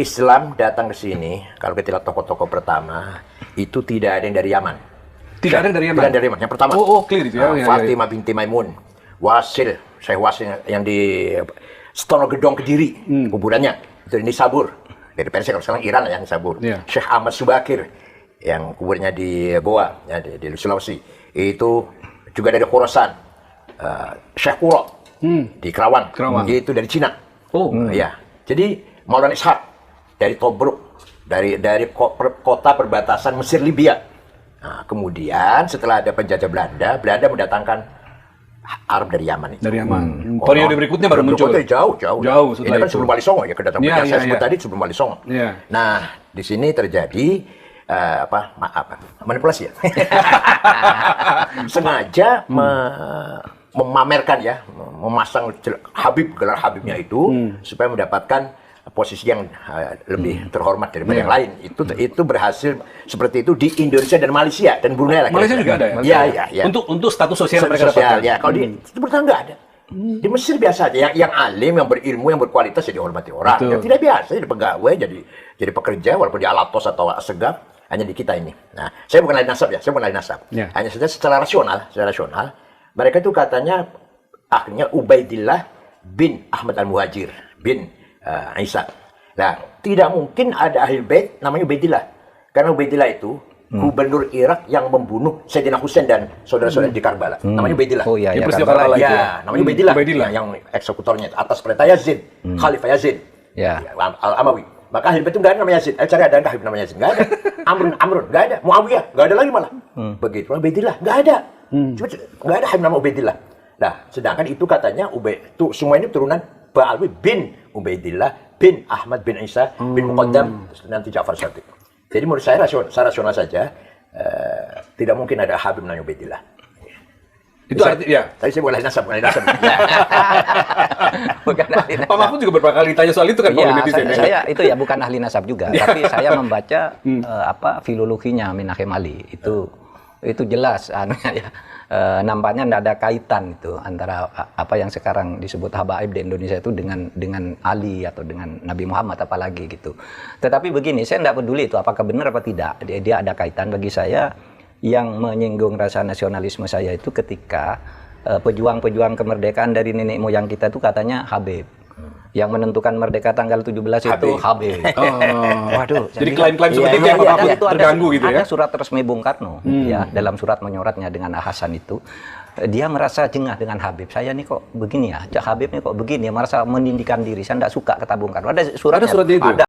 Islam datang ke sini, kalau kita lihat tokoh-tokoh pertama, itu tidak ada yang dari Yaman. Tidak ada yang dari Yaman? Tidak ada dari Yaman. Yang pertama. Clear itu ya. Fatimah binti Maimun. Wasil, Syekh Wasil yang di Stonogedong Kediri, kuburannya. Itu di Nisabur. Dari Persia, kalau sekarang Iran yang Nisabur. Yeah. Syekh Ahmad Subakir, yang kuburnya di Goa, ya, di Sulawesi. Itu juga dari Khorasan. Syekh Kuro, di Kerawang. Itu dari Cina. Ya. Jadi, Maulana Ishaq, dari Tobruk, dari kota perbatasan Mesir Libya. Nah, kemudian setelah ada penjajah Belanda, Belanda mendatangkan Arab dari Yaman itu. Dari Yaman. Periode berikutnya baru muncul. Jauh. Ini kan sebelum Wali Songo ya, kedatangan yang saya sebut tadi sebelum Wali Songo. Nah, di sini terjadi manipulasi ya. Sengaja memamerkan ya, memasang Habib, gelar Habibnya itu supaya mendapatkan posisi yang lebih terhormat daripada yang lain. Itu berhasil seperti itu di Indonesia dan Malaysia dan Brunei lah. Malaysia juga ada ya? Iya. Untuk status sosial mereka dapatkan. Ya, kalau di Timur Tengah nggak ada. Di Mesir biasa aja. Yang alim, yang berilmu, yang berkualitas ya dihormati orang. Yang tidak biasa jadi pegawai, jadi pekerja walaupun di Alatos atau Assegaf, hanya di kita ini. Nah, saya bukan ahli nasab ya, Hanya saja secara rasional, mereka itu katanya akhirnya Ubaidillah bin Ahmad Al-Muhajir bin Isa. Nah, tidak mungkin ada ahli bait namanya Ubaidillah. Karena Ubaidillah itu gubernur Irak yang membunuh Sayyidina Husain dan saudara-saudara di Karbala. Namanya Ubaidillah. Oh iya, Karbala itu. Ya, namanya Ubaidillah. Yang eksekutornya atas perintah Yazid, Khalifah Yazid. Al-Amawi. Maka ahli bait itu enggak ada namanya Yazid. Cari ada enggak ahli namanya Yazid? Enggak ada. Amrun enggak ada. Muawiyah enggak ada lagi malah. Begitu Ubaidillah enggak ada. Cuma enggak ada ahli nama Ubaidillah. Nah, sedangkan itu katanya semua ini turunan Ba'alwi bin Ubaidillah bin Ahmad bin Isa bin Muqaddam nanti Ja'far Shadiq. Jadi menurut saya rasional saja, tidak mungkin ada Habib namanya Ubaidillah. Itu artinya. Tadi saya bukan ahli nasab. Pak Mahfud juga beberapa kali ditanya soal itu kan oleh netizen. Saya itu ya bukan ahli nasab juga, tapi saya membaca filologinya Minahim Ali. Itu jelas nampaknya tidak ada kaitan itu antara apa yang sekarang disebut habaib di Indonesia itu dengan Ali atau dengan Nabi Muhammad apalagi gitu. Tetapi begini, saya tidak peduli itu apakah benar apa tidak. Dia ada kaitan. Bagi saya yang menyinggung rasa nasionalisme saya itu ketika pejuang-pejuang kemerdekaan dari nenek moyang kita itu katanya Habib. Yang menentukan merdeka tanggal 17 itu Habib. Waduh. Jadi klaim-klaim seperti itu yang terganggu gitu ya. Ada surat resmi Bung Karno ya, dalam surat menyoratnya dengan Hasan itu dia merasa jengah dengan Habib. Saya nih kok begini ya, Habib nih kok begini ya, merasa meninggikan diri. Saya tidak suka kata Bung Karno. Ada suratnya itu.